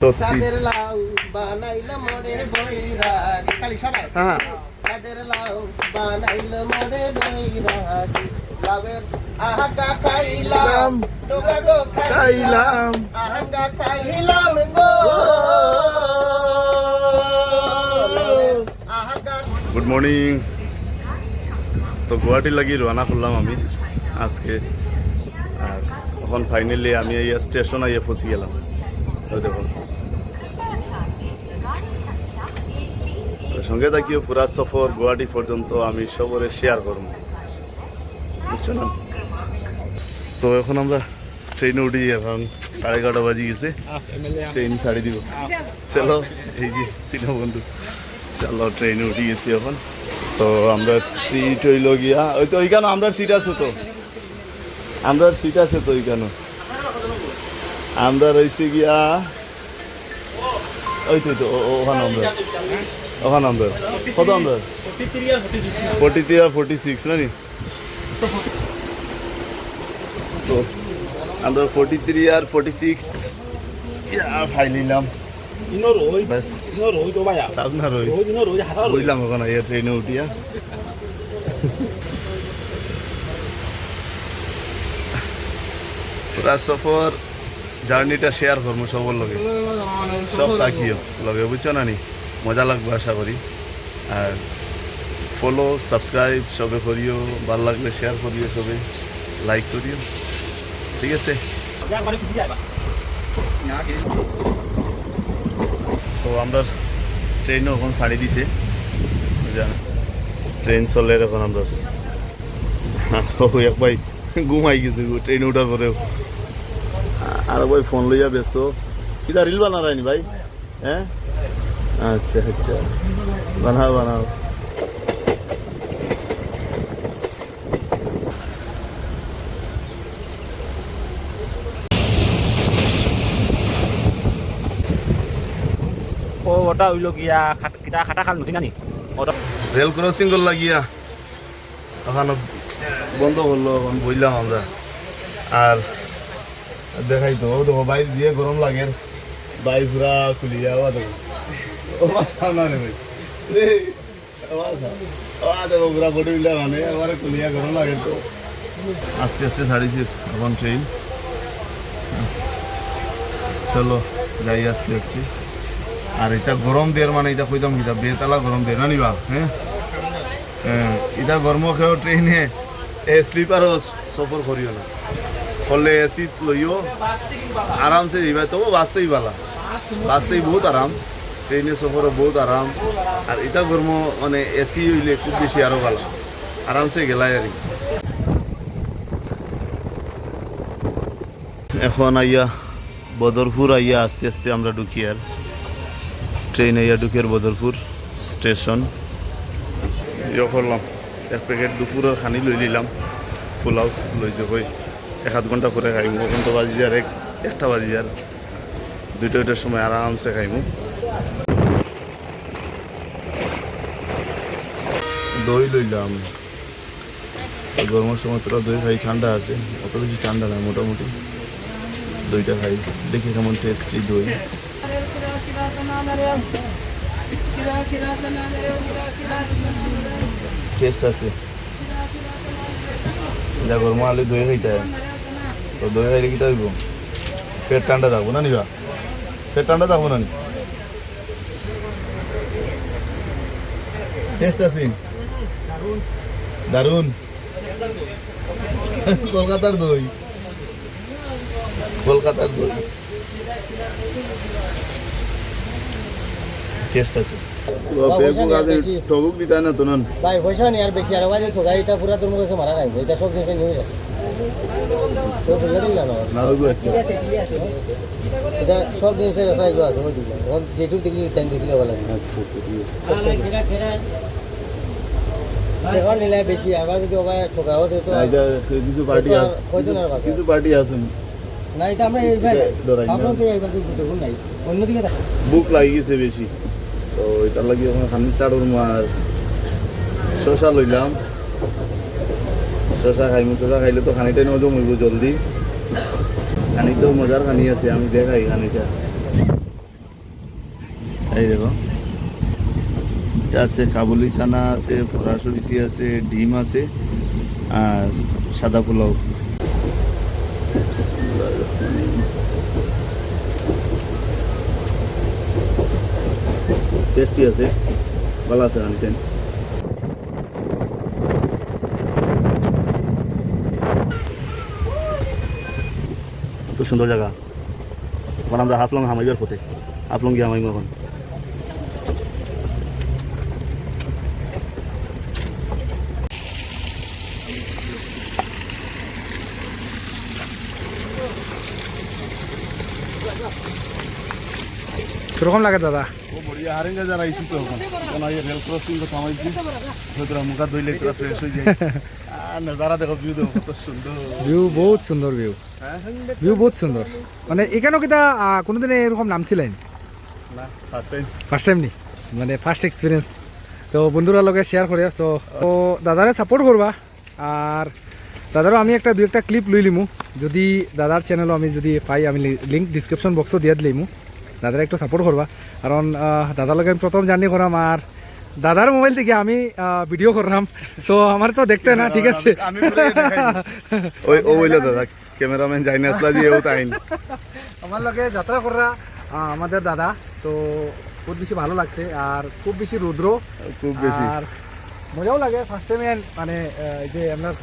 সাদের লাউ বানাইল মোরে বৈরাগী খালি সবাই সাদের লাউ বানাইল মোরে বৈরাগী লাভের আহাগা খাইলাম ডোগা গো খাইলাম আহাগা খাইলাম গো আহাগা। Good morning. তো গুয়াহাটি লাগি রওনা করলাম আমি আজকে, আর এখন ফাইনালি আমি এই স্টেশন আইয়ে পৌঁছে গেলাম। ওই দেখুন, সঙ্গে থাকিও পুরা সফর গুয়াহাটি পর্যন্ত আমি সবরে শেয়ার করব, বুঝছো না? তো এখন আমরা ট্রেনে উঠি, এখন 11:30 বাজে গেছে, ট্রেন ছাড়ি দিব। চলো, এই যে তিন বন্ধু, চলো ট্রেনে উঠে গেছি এখন। তো আমরা সিট হইল গিয়া ওই তো ওইখানে আমরা সিট আছে, তো আমরা সিট আছে তো ওইখানে আমরা রয়েছি গিয়া ওই তো ওখানে আমরা কত আমরা 43 আর 46 না নি? তো আমরা 43 আর 46 খাই নিলাম। বুঝলাম ওখানে ট্রেনে উঠিয়া পুরা সফর জার্নিটা শেয়ার করবো সবর লগে, সব তাকিও লগে, বুঝছো না নি? মজা লাগবে আশা করি। আর ফলো সাবস্ক্রাইব সবে করিও, ভালো লাগলে শেয়ার করিও, সবে লাইক করিও, ঠিক আছে? তো আমরা ট্রেনও এখন ছাড়ি দিছে, ট্রেন চলে এখন আমরা। এক ভাই ঘুমাই গেছে ট্রেন উঠার পরেও, আর ভাই ফোন লইয়া ব্যস্ত। কিটা রিল বানা রায়নি ভাই? হ্যাঁ, আচ্ছা আচ্ছা, বানাও বানাও। ওটা হইল গিয়া খাটা খাল নদী নানি রেল ক্রসিং করলা গিয়া ওখানে বন্ধ করলো, এখন বললাম আমরা। আর দেখাই তো দেখো বাইর দিয়ে গরম লাগে, বাই পুরা খুলিয়া দেখো না রে ভাই রে, দেখো পুরা বডি বিল্ডার মানে আমার খুলিয়া গরম লাগে। তো আস্তে আস্তে ছাড়িছি এখন ট্রেন, চলো যাই আস্তে আস্তে। আর এটা গরম দেওয়ার মানে এটা কইতাম কিটা বেতালা গরম দেয় না নিবা? হ্যাঁ হ্যাঁ, এটা গরম খেয়েও ট্রেনে স্লিপারও সফর করিও না, করলে এসি লইও আরামসে যাইবা। তবু বাঁচতেই ভালা, বাঁচতেই বহুত আরাম, ট্রেনে সফরও বহুত আরাম। আর এটা গরম মানে এসি হইলে খুব বেশি আরও ভালো, আরামসে গেলাই আর। এখন আইয়া বদরপুর আইয়া আস্তে আস্তে আমরা ঢুকি, আর ট্রেন আইয়া ঢুকিয়ার বদরপুর স্টেশন। ইয়ে করলাম এক প্যাকেট দুপুরের খানি লই নিলাম, পোলাও লইছে কই 1-8 ঘন্টা পরে খাইমু। এখন তো বাজি আর 1টা বাজি, আর 2টার সময় আরামসে খাইমু। দই লইলাম, গরমের সময় তোরা দই খাই, ঠান্ডা আছে, অত বেশি ঠান্ডা না, মোটামুটি দইটা খাই, দেখি কেমন টেস্টি দই। টেস্ট আছে, যা গরম আলু দই খাইতে, তো দই খাইলে কি হইব? পেট ঠান্ডা থাকবো না নিবা? পেট ঠান্ডা থাকবো না নি? টেস্ট আছে, দারুন। কলকাতার দই, কলকাতার দই টেস্ট আছে। ঠগুক দিতে না তো নন ভাই পয়সা নেই আর বেশি, আর ভাই ঠোকা এটা পুরা তোর মুখে মারা রাখবো, এটা সব জিনিস নিয়ে আছে সব বুঝা দিলা না না ওই আচ্ছা, এটা সব জিনিসের কথা এগুলো আছে, ওই দিলা ওর যেটুক দেখলি টাইম দেখলে ভালো লাগে। এখন নিলে বেশি, আবার যদি ওভাবে ঠোকা হতে তো এটা কিছু পার্টি আছে, কিছু পার্টি আসুন না, এটা আমরা এইভাবে ভাবলাম তো এইভাবে দেখুন নাই অন্যদিকে দেখো বুক লাগি গেছে বেশি, তো এটার লাগি ওখানে খানি স্টার্ট করবো। আর শশা লইলাম, শশা খাইমু, শশা খাইলে তো খানিটাই নজম হইব জলদি। খানিতেও মজার খানি আছে, আমি দেখাই খানিটা এই দেখো এটা আছে কাবুলি চানা আছে, ফরাসি বিচি আছে, ডিম আছে আর সাদা পোলাও। টেস্টি আছে, ভালো আছে আনতেন। তো সুন্দর জায়গা। এখন আমরা হাফলং হামাইবার পথে, হাফলং গিয়ে হামাইম এখন। কিরকম লাগে দাদা? ও বড়িয়া হারেঙ্গা যারা আইছি তো এখন আই রেল ক্রসিং তো থামাইছি, তোরা মুখা ধুইলে তোরা ফ্রেশ হয়ে যায়। আর নজারা দেখো, ভিউ দেখো কত সুন্দর। ভিউ বহুত সুন্দর, ভিউ হ্যাঁ ভিউ বহুত সুন্দর। মানে এখানেও কিতা কোনোদিন এরকম নামছিলেন? না, ফার্স্ট টাইম। ফার্স্ট টাইম নি, মানে ফার্স্ট এক্সপিরিয়েন্স। তো বন্ধুরা লগে শেয়ার করে তো দাদারে সাপোর্ট করবা। আর দাদারও আমি দুই একটা ক্লিপ লই লিমু, যদি দাদার চ্যানেলও আমি যদি পাই আমি লিঙ্ক ডিসক্রিপশন বক্সও দিয়ে দিলিমু। দাদারা একটু সাপোর্ট করবা, কারণ দাদার লগে আমি প্রথম জার্নি করাম আর দাদার মোবাইল থেকে আমি ভিডিও করলাম। সো আমার তো দেখতে না, ঠিক আছে। আমি পুরো দেখাই ওই ও বইলো দাদা ক্যামেরাম্যান যাইনা আসলা যে ও তাইন আমার লগে যাত্রা করা আমাদের দাদা, তো খুব বেশি ভালো লাগছে আর খুব বেশি রুদ্র, খুব বেশি আর মজাও লাগে। ফার্স্ট টাইম মানে এই যে আপনার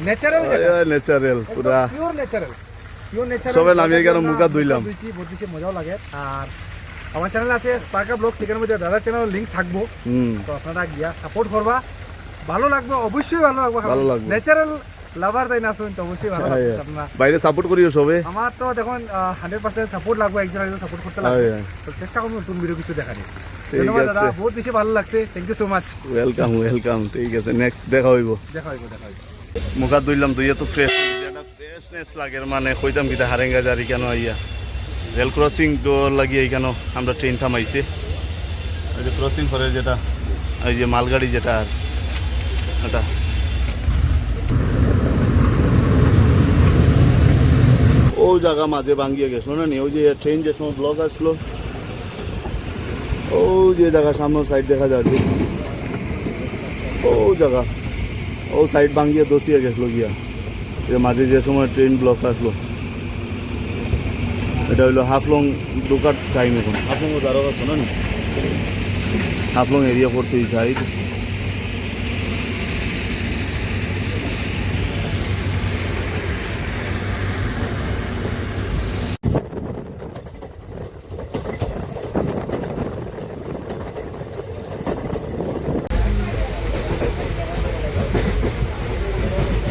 ন্যাচারাল ন্যাচারাল পুরা পিওর ন্যাচারাল সবাই নামিয়ে গেল, মুখা ধুইলাম। বহুত বেশি মজাও লাগে। আর আমার চ্যানেল আছে স্পার্কা ব্লগ, সেখানের মধ্যে দাদার চ্যানেলের লিঙ্ক থাকবো, তো আপনারা গিয়া সাপোর্ট করবা। ভালো লাগবে, অবশ্যই ভালো লাগবে, ভালো লাগবে। ন্যাচারাল লাভার তাই না শুন, তো অবশ্যই ভালো লাগবে আপনারা। বাইরে সাপোর্ট করিও সবে। আমার তো দেখুন 100% সাপোর্ট লাগবে, একজন সাপোর্ট করতে লাগবে। তো চেষ্টা করবো নতুন ভিডিও কিছু দেখানি। ধন্যবাদ দাদা, বহুত বেশি ভালো লাগছে, thank you so much. Welcome welcome, ঠিক আছে, নেক্সট দেখা হইব। দেখা হইব। মুখা ধুইলাম, ধুইয়া তো ফ্রেশনেস লাগে, মানে কইতাম কিতা হারেঙ্গা জারি কেন আইয়া রেল ক্রসিং তো লাগিয়ে এইখানে আমরা ট্রেন থামাইছে। ওই যে ক্রসিং করে যেটা, ওই যে মালগাড়ি যেটা, আর এটা ও জায়গা মাঝে ভাঙ্গিয়ে গেছিল না নি, ওই যে ট্রেন যে সময় ব্লক আসলো, ও যে জায়গা সামনের সাইড দেখা যাচ্ছে, ও জায়গা ও সাইড ভাঙ্গিয়ে দোষিয়ে গেছিলো গিয়া, যে মাঝে যে সময় ট্রেন ব্লক আসলো। এটা হইলো হাফলং ঢোকার টাইম। এখন হাফলংও দ্বারা আছে না, হাফলং এরিয়া পড়ছে এই সাইড।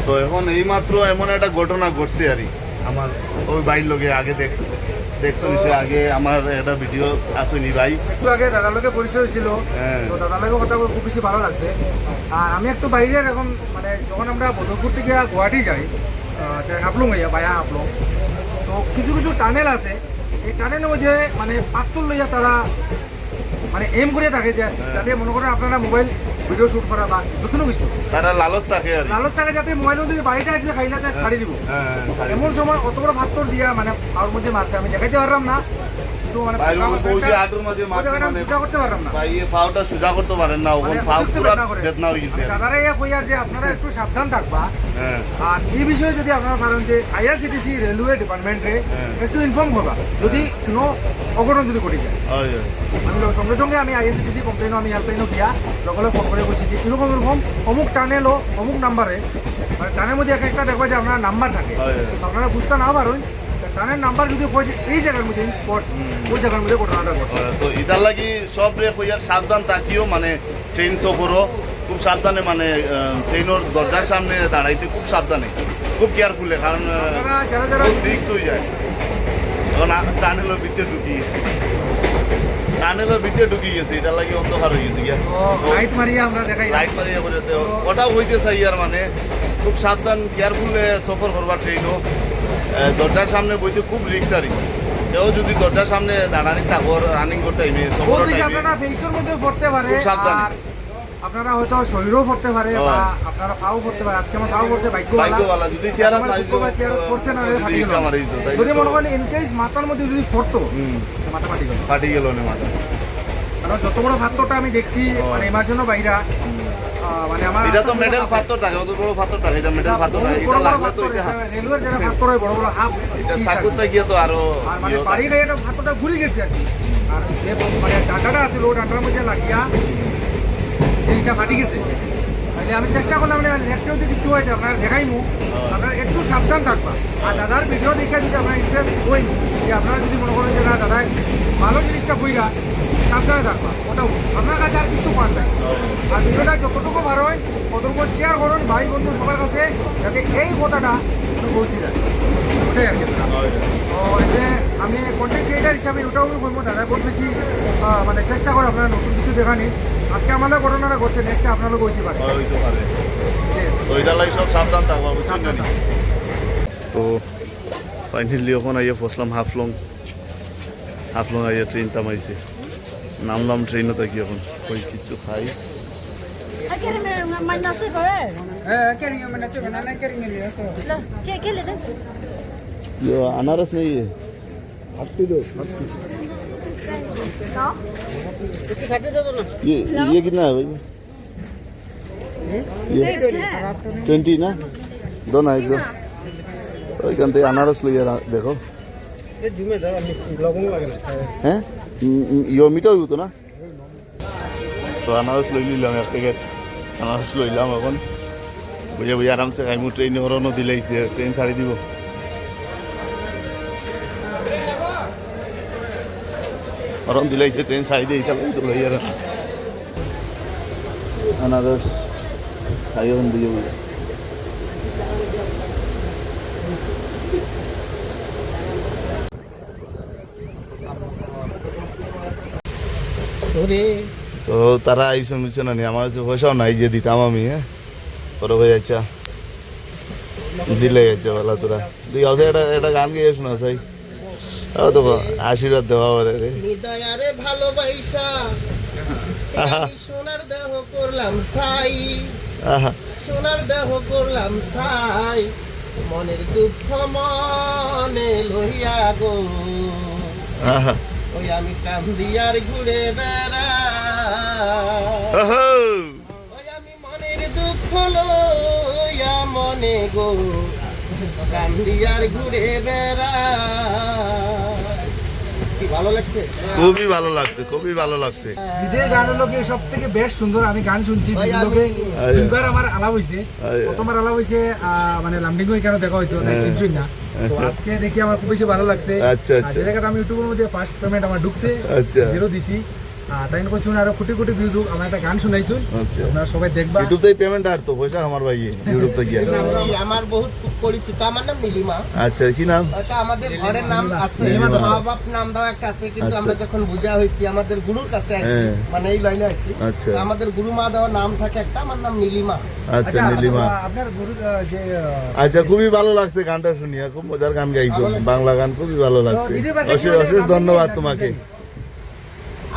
তো এখন এইমাত্র এমন একটা ঘটনা ঘটছে আর কি, আমার ওই বাইর লোকে আগে দেখছো নিশ্চয়, আগে আমার একটা ভিডিও আসেনি ভাই, একটু আগে দাদার লোকে পরিচয় হয়েছিল, তো দাদার লোকের কথা খুব বেশি ভালো লাগছে। আর আমি একটু বাইরে এখন, মানে যখন আমরা বদরপুর থেকে গুয়াহাটি যাই, হাফলং হইয়া বায়া হাফলং, তো কিছু কিছু টানেল আছে, এই টানেলের মধ্যে মানে পাত্তর লইয়া তারা মানে এম করে থাকে যে যাতে মনে করেন আপনারা মোবাইল ভিডিও শুট করা বা যতন কিছু তারা লালচ থাকে আর লালচ থাকে, যাতে মোবাইল মধ্যে বাড়িটা একদিন খাইলে ছাড়ি দিব। এমন সময় অত বড় পাত্তর দিয়া মানে পাওয়ার মধ্যে মারছে, আমি দেখাইতে পারলাম না, কিন্তু মানে সোজা করতে পারলাম না, পাওটা সোজা করতে পারেন না, ওখানে পাও পুরো বেদনা হয়ে গেছে। দাদারা ইয়া কইয়ার যে আপনারা একটু সাবধান থাকবা। আর এই বিষয়ে যদি আপনারা পারেন যে আইআরসিটিসি রেলওয়ে ডিপার্টমেন্টে একটু ইনফর্ম করবা, যদি কোনো অঘটন যদি ঘটে যায়। আমি সঙ্গে সঙ্গে আমি আইআরসিটিসি কমপ্লেনও আমি হেল্পলাইনও দিয়া সকলে ফোন করে বলছি যে এরকম এরকম অমুক টানেলও অমুক নাম্বারে, মানে টানের মধ্যে একটা দেখবা যে আপনার নাম্বার থাকে, আপনারা বুঝতে না পারেন টানের নাম্বার যদি কয়েছে এই জায়গার মধ্যে স্পট, ওই জায়গার মধ্যে ঘটনাটা ঘটছে। তো এটার লাগি সব রে কইয়ার সাবধান থাকিও, মানে ট্রেন সফরও খুব সাবধানে, মানে ট্রেনের দরজার সামনে দাঁড়াইতে খুব সাবধানে, খুব কেয়ারফুলে, কারণ যারা যারা রিস্ক হয়ে যায়। এখন টানেলের ভিতরে ঢুকি গেছে, টানেলের ভিতরে ঢুকি গেছে, এটার লাগি অন্ধকার হয়ে গেছে গিয়া, লাইট মারিয়ে আমরা দেখাই, লাইট মারিয়ে করে ওটাও হইতে চাই আর, মানে খুব সাবধান কেয়ারফুলে সফর করবার ট্রেনও। দরজার সামনে বইতে খুব রিক্স আর কেউ যদি দরজার সামনে দাঁড়ানি থাকো রানিং করতে আপনারা ফেসের মধ্যে পড়তে পারে, আর আপনারা হয়তো শরীরও পড়তে পারে বা আপনারা পাও পড়তে পারে। আজকে আমার পাও পড়ছে ভাগ্যওয়ালা, যদি চেয়ারত পড়ছে না যদি মনে করেন ইন কেস মাথার মধ্যে যদি পড়তো, মাথা ফাটি গেল না মাথা। কারণ যত বড় পাথরটা আমি দেখছি মানে এমার জন্য বাইরা মানে আমার এটা তো মেডেল পাথর থাকে, অত বড় পাথর থাকে, এটা মেডেল পাথর থাকে, এটা লাগলে তো এটা রেলওয়ের যারা পাথর হয় বড় বড় হাফ এটা সাকুতে গিয়ে তো আরো আর মানে বাড়িটা এটা পাথরটা ঘুরে গেছে আর কি। আর যে মানে ডাটাটা আছে ও ডাটার মধ্যে লাগিয়া জিনিসটা ফাটি গেছে। তাহলে আমি চেষ্টা করলাম মানে নেক্সট যদি কিছু হয় আপনারা দেখাইমু, আপনারা একটু সাবধান থাকবা। আর দাদার ভিডিও দেখে যদি আপনারা ইন্টারেস্ট হই যে আপনারা যদি মনে করেন যে না দাদা ভালো জিনিসটা বইরা সাবধানে থাকবা, ওটাও আপনার কাছে আর কিছু পান নাই। আর ভিডিওটা যতটুকু ভালো হয় ততটুকু শেয়ার করুন ভাই বন্ধু সবার কাছে, যাতে এই কথাটা পৌঁছে যায়, ওটাই আর কি। তো এই যে আমি কন্টেন্ট ক্রিয়েটার হিসাবে ওটাও আমি বলবো দাদা বহুত বেশি মানে চেষ্টা করে আপনারা নতুন কিছু দেখানি। আজকে আমাদের ঘটনাটা ঘটছে, নেক্সট আপনারা হইতে পারে। তো এটা লাগে সব সাবধান থাকবা, বুঝছেন না? তো ফাইনালি এখন আইয়া পৌঁছলাম হাফলং আইয়া ট্রেন থামাইছে, নামলাম ট্রেনও থাকি এখন কই কিছু খাই। अनारस नहीं है ये कितना है भाई? ये 20 ना, दो ना एक दो ওইখান থেকে আনারস লইয়া দেখো হ্যাঁ ইয়ে মিটাও তো না। তো আনারস লই নিলাম এক প্যাকেট, আনারস লইলাম এখন বুঝে বুঝে আরামসে খাইমু। ট্রেনে হরণও দিলাইছে, ট্রেন ছাড়ি দিব। হরণ দিলাইছে, ট্রেন ছাড়ি দিয়ে তো লই আর আনারস খাই এখন দিয়ে বুঝে। তো তারা আইসন বুঝছে না, আমার কাছে পয়সাও নাই যে দিতাম আমি। হ্যাঁ বড় হয়ে যাচ্ছে দিলে যাচ্ছে বলা তোরা তুই আছে এটা গান গিয়ে শোনা চাই তো আশীর্বাদ দেওয়া রে হৃদয়ারে ভালোবাসা সোনার দেহ করলাম সাই, সোনার দেহ করলাম সাই, মনের দুঃখ মনে লইয়া গো ওই আমি কান্দিয়ার ঘুরে বেড়া, ওই আমি মনের দুঃখ লইয়া মনে গো কান্দিয়ার ঘুরে বেড়া। কি ভালো লাগছে? খুবই ভালো লাগছে, খুবই ভালো লাগছে। ঈদের গান হলো কি সব থেকে বেশ সুন্দর। আমি গান শুনছি দুইবার আমার আলাপ হয়েছে। প্রথমবার আলাপ হয়েছে মানে লামডিং কেন দেখা হয়েছে চিনছুই না। তো আজকে দেখি আমার খুব বেশি ভালো লাগছে। আচ্ছা আচ্ছা, জায়গাটা আমি ইউটিউবের মধ্যে ফার্স্ট পেমেন্ট আমার ঢুকছে, আচ্ছা বেরো দিছি। তাই না কইছুন আরো কোটি কোটি ভিউজ হোক, আমার একটা গান শুনাইছুন, আপনারা সবাই দেখবা। ইউটিউব থেকে পেমেন্ট আর তো পয়সা আমার ভাই ইউটিউব থেকে গিয়ে আমার বহুত পরিচিত, আমার নাম নীলিমা। আচ্ছা কি নাম? এটা আমাদের ঘরের নাম আছে, মা বাপ নাম দাও একটা আছে, কিন্তু আমরা যখন বুঝা হইছি আমাদের গুরুর কাছে আইছি, মানে এই লাইনে আইছি। আচ্ছা আমাদের গুরু মা দেওয়ার নাম থাকে একটা, আমার নাম নীলিমা। আচ্ছা নীলিমা, আপনার গুরু যে আচ্ছা খুবই ভালো লাগছে গানটা শুনিয়া, খুব মজার গান গাইছো, বাংলা গান খুবই ভালো লাগছে। অশেষ অশেষ ধন্যবাদ তোমাকে।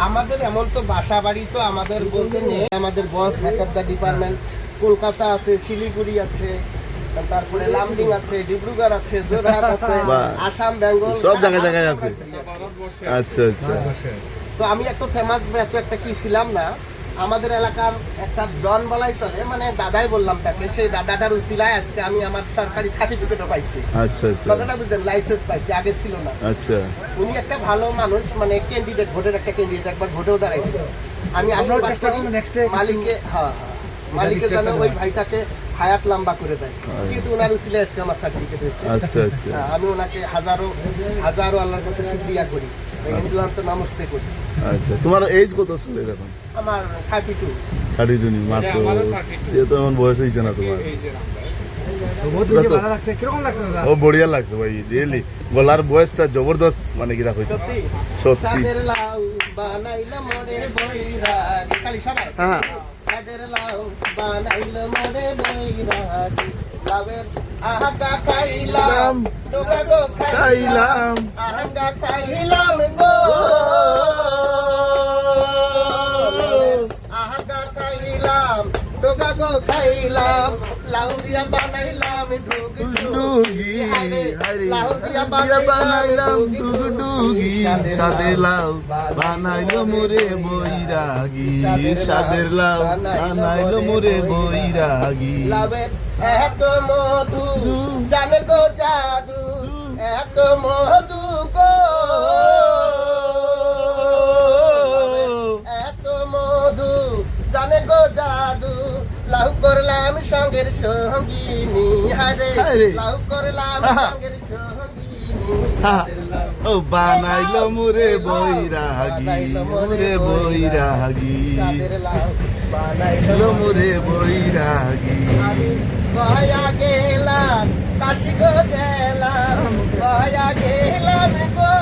আমাদের এমন তো বাসা বাড়ি তো আমাদের বলতে নেই, আমাদের boss head of the department Kolkata আছে, শিলিগুড়ি আছে, তারপরে লামডিং আছে, ডিব্রুগড় আছে, যোরহাট আছে, আসাম, বেঙ্গল, সব জায়গায় জায়গায় আছে। আচ্ছা আচ্ছা। তো আমি একটা ফেমাস একটা কি ছিলাম না, আমাদের এলাকার একটা ডন বলাই চলে, মানে দাদাই বললাম তাকে, সেই দাদাটার উসিলায় আজকে আমি আমার সরকারি সার্টিফিকেটও পাইছি। আচ্ছা আচ্ছা, কথাটা বুঝলেন, লাইসেন্স পাইছি, আগে ছিল না। আচ্ছা, উনি একটা ভালো মানুষ, মানে ক্যান্ডিডেট, ভোটের একটা ক্যান্ডিডেট, একবার ভোটেও দাঁড়াইছিল। আমি আশীর্বাদ করি মালিকে, হ্যাঁ মালিকে যেন ওই ভাইটাকে হায়াত লম্বা করে দেয়, যেহেতু ওনার উসিলায় আজকে আমার সার্টিফিকেট হয়েছে। আচ্ছা আচ্ছা, আমি ওনাকে হাজারো হাজারো আল্লাহর কাছে শুকরিয়া করি, হিন্দু তো নমস্তে করি। আচ্ছা, তোমার এজ কত চলে এখন? আমার 32। 32 মাত্র, যেহেতু এমন বয়স হয়েছে না তোমার। ও বড়িয়া লাগছে ভাই, রিয়েলি গলার বয়সটা জবরদস্ত, মানে কিরা হইছে সত্যি। সাদের লাউ বানাইল মোরে বৈরাগী, খালি সবাই হ্যাঁ, সাদের লাউ বানাইল মোরে বৈরাগী, লাউয়ের আহাগা খাইলাম, ডোকা গো খাইলাম, আহাগা খাইলাম গো, আহাগা খাইলাম, ডোকা গো খাইলাম, লাউ দিয়া বানাইলাম ডুগডুগি ডুগডুগি, হায়রে হায়রে, লাউ দিয়া বানাইলাম বানাইলাম ডুগডুগি, সাদের লাউ বানাইলো মোরে বৈরাগী, সাদের লাউ বানাইলো মোরে বৈরাগী। লাভের এত মধু জানে গো জাদু, এত মধু গো, এত মধু জানে গো জাদু, লাউ করলাম সঙ্গের সঙ্গিনী, হারে লাউ করলাম সঙ্গের সঙ্গিনী, ও বানাইলো মোরে বৈরাগী, মোরে বৈরাগী, সাদের লাউ বানাইলো বানাইলো মোরে বৈরাগী। আমি গয়া গেলাম কাশি গো গেলাম, গয়া গেলাম গো,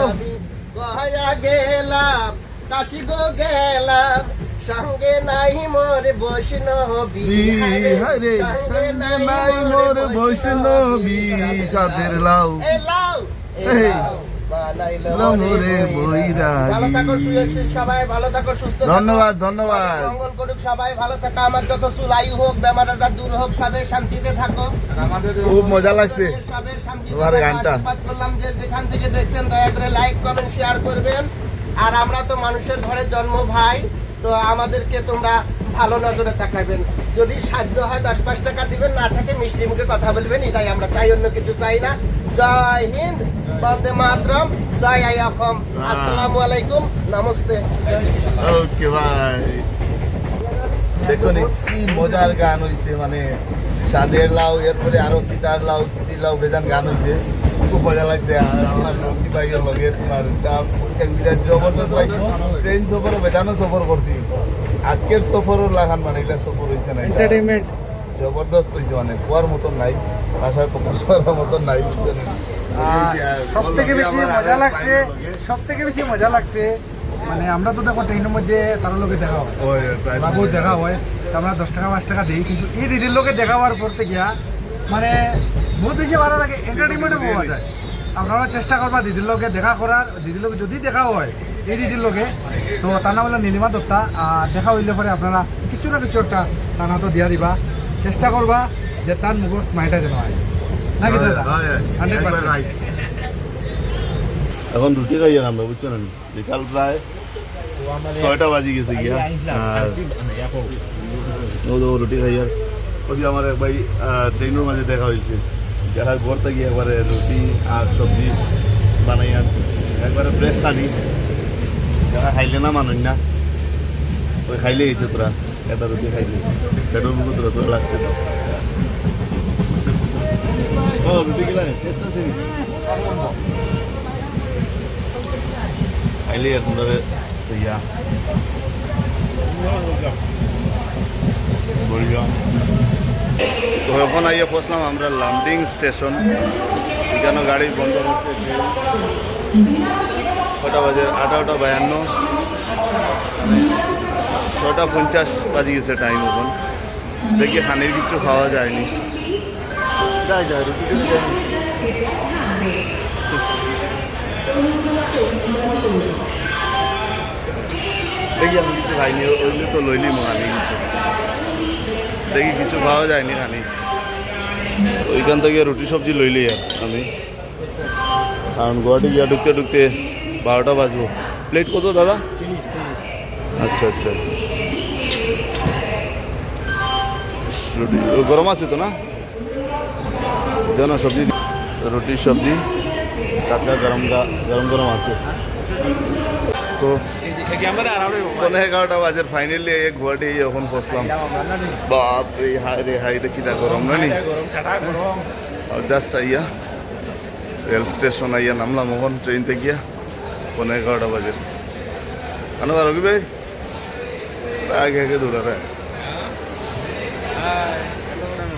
আমি গয়া গেলাম কাশি গো গেলাম, সঙ্গে নাই মোর বৈষ্ণবী, হায়রে সঙ্গে নাই মোর বৈষ্ণবী, সাদের লাউ এ লাউ এ এই, লাউ বানাইলো মোরে বৈরাগী। ভালো থাকো সবাই, ভালো থাকো সুস্থ থাকো। ধন্যবাদ, ধন্যবাদ। মঙ্গল করুক সবাই, ভালো থাকো, আমার যত চুল আয়ু হোক, বেমার আজার দূর হোক, সবাই শান্তিতে থাকো। খুব মজা লাগছে সবাই শান্তিতে তোমার থাকো। গানটা। আশীর্বাদ করলাম যে যেখান থেকে দেখছেন দয়া করে লাইক কমেন্ট শেয়ার করবেন। আর আমরা তো মানুষের ঘরে জন্ম ভাই, তো আমাদেরকে তোমরা ভালো নজরে তাকাবেন। যদি সাধ্য হয় 10-5 টাকা দিবেন, না থাকে মিষ্টি মুখে কথা বলবেন, এটাই আমরা চাই, অন্য কিছু চাই না। জয় হিন্দ, বন্দে মাতরম, জয় আই অসম, আসসালামু আলাইকুম, নমস্তে। ওকে ভাই, দেখছো নি কি মজার গান হইছে, মানে সাদের লাউ, এরপরে আরো তিতার লাউ, তিতির লাউ বেজান গান হইছে, খুব মজা লাগছে। আর আমার রকি ভাইয়ের লগে তোমার জবরদস্ত ভাই, ট্রেন সফর বেজানো সফর করছি, আজকের সফরও লাগান, মানে এগুলা সফর হয়েছে না, এন্টারটেইনমেন্ট জবরদস্ত হয়েছে, মানে কোয়ার মতন নাই, ভাষায় প্রকাশ করার মতন নাই। সব থেকে বেশি মজা লাগছে, সব থেকে বেশি মজা লাগছে মানে আমরা তো দেখো ট্রেনের মধ্যে তার লোকে দেখা হয়, বাবু দেখা হয়, তো আমরা 10 টাকা 5 টাকা দিই, কিন্তু এই দিদির লোকে দেখা হওয়ার পর থেকে মানে বহুত বেশি ভালো লাগে, এন্টারটেইনমেন্টও পাওয়া যায়। আপনারা চেষ্টা করবা দিদির লোকে দেখা করার, দিদির লোকে যদি দেখা হয় এই দিদির লোকে, তো তার নাম হলো নীলিমা দত্তা। আর দেখা হইলে পরে আপনারা কিছু না কিছু একটা টানা তো দিয়া দিবা, চেষ্টা করবা যে তার মুখের স্মাইলটা যেন হয় নাকি দাদা 100%। এখন রুটি খাই আমরা, বুঝছো না, বিকাল প্রায় 6টা বাজি গেছে গিয়া, আর রুটি খাই। আর ওই আমার এক ভাই ট্রেনের মাঝে দেখা হয়েছে, যারা ঘরতে গিয়ে একবারে রুটি আর সবজি বানাই আনছে, একবারে ফ্রেশ আনি, যারা খাইলে না মানুষ না, ওই খাইলে গেছে তোরা, একটা রুটি খাইলে পেট্রোল মুখে তোরা তোর লাগছে তো। ও রুটি গেলা টেস্ট আছে নি খাইলে এখন ধরে ইয়া বললাম। তো এখন আইয়া পৌঁছলাম আমরা লামডিং স্টেশন, এখানে গাড়ি বন্ধ হচ্ছে, কটা বাজে 8:52, 6:50 বাজে গেছে টাইম। এখন দেখি খানির কিছু খাওয়া যায়নি, যাই যায় রুটি টুটি যায়নি, দেখি আমি কিছু খাইনি, ওইগুলো তো লইনি আমি কিছু, দেখি কিছু খাওয়া যায়নি খানি, ওইখান থেকে রুটি সবজি লইলি আর আমি, কারণ গুয়াহাটি গিয়া ঢুকতে ঢুকতে 12টা বাজবো। প্লেট কত দাদা? আচ্ছা আচ্ছা, রুটি গরম আছে তো না, দেও না সবজি, রুটি সবজি টাটকা গরম গরম আছে। তো 11:30 বাজে ফাইনালি গুয়াহাটি এখন পৌঁছলাম। বাপ রে, হাই রে হাই রে, কিটা গরম না নি, জাস্ট আইয়া রেল স্টেশন আইয়া নামলাম এখন ট্রেন থেকে গিয়া 11:30 বাজে। আনো রবি ভাই আগে আগে দৌড়া রে,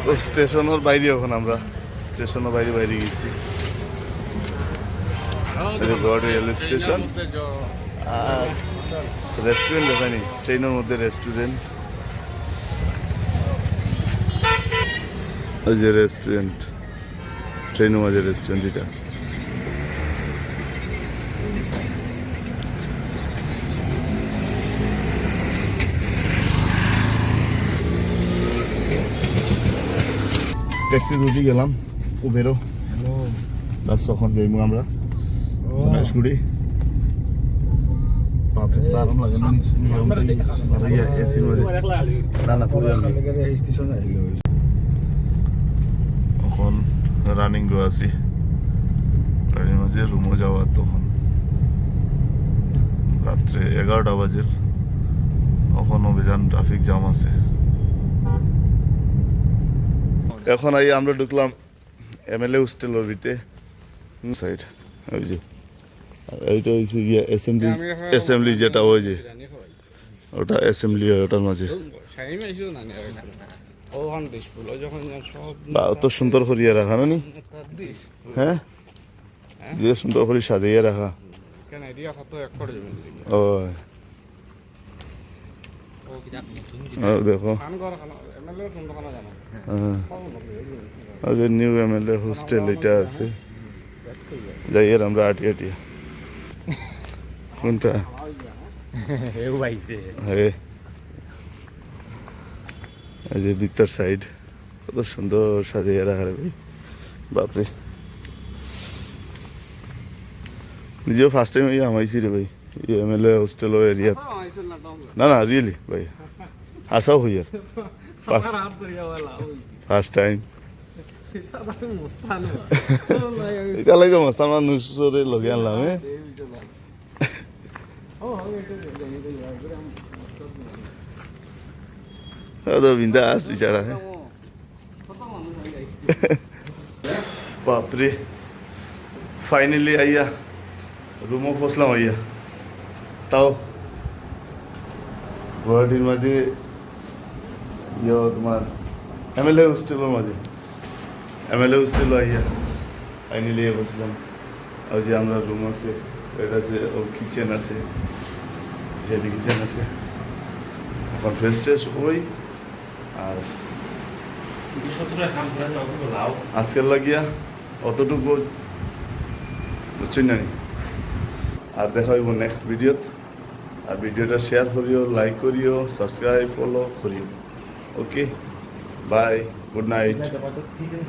তো স্টেশনের বাইরে এখন আমরা স্টেশনের বাইরে বাইরে গেছি, গুয়াহাটি রেল স্টেশন। আর রেস্টুরেন্ট দেখানি, ট্রেনের মধ্যে রেস্টুরেন্ট, ওই যে রেস্টুরেন্ট, ট্রেনের মাঝে রেস্টুরেন্ট, এটা ট্যাক্সি রুটি গেলাম উবেরও বাস তখন যাইমু আমরা গণেশগুড়ি বাপরে তো আরাম লাগে না এসি না না পুরো এখন রানিং গো আছি গাড়ির মাঝে রুমও যাওয়ার তখন রাত্রে 11টা বাজে এখন অভিযান ট্রাফিক জ্যাম আছে এখন আই আমরা ঢুকলাম এমএলএ হোস্টেলের ভিতরে সাইড ওই যে আর এইটা হচ্ছে গিয়ে অ্যাসেম্বলি যেটা ওই যে ওটা অ্যাসেম্বলি হয় ওটার মাঝে বা অত সুন্দর করিয়া রাখা না নি হ্যাঁ যে সুন্দর করে সাজাইয়া রাখা ও দেখো যে নিউ এমএলএ হোস্টেল এটা আছে যাই আর আমরা আটিয়া টিয়া কোনটা হ্যাঁ এই যে ভিতর সাইড কত সুন্দর সাজিয়ে রাখা রে ভাই বাপরে নিজেও ফার্স্ট টাইম আমাইছি রে ভাই এমএলএ হোস্টেলের এরিয়া না না রিয়েলি ভাই আসাও হই আর ফার্স্ট টাইম এটা লাগে মস্ত আমার নুসরে লগে আনলাম বিন্দাস বিচারা বাপরে ফাইনালি আইয়া রুমও পৌঁছলাম আইয়া তাও গুয়াহাটির মাঝে তোমার এমএলএ হোস্টেলের মাঝে এমএলএ হোস্টেলও আইয়া ফাইনালি বসলাম আর যে আমরা রুম আছে এটা আছে ও কিচেন আছে যেটি কিচেন আছে এখন ফ্রেশ ট্রেশ ওই আর আজকের লাগিয়া অতটুকু বুঝছেন না আর দেখা হইব নেক্সট ভিডিওত আর ভিডিওটা শেয়ার করিও লাইক করিও সাবস্ক্রাইব ফলো করিও ওকে বাই গুড নাইট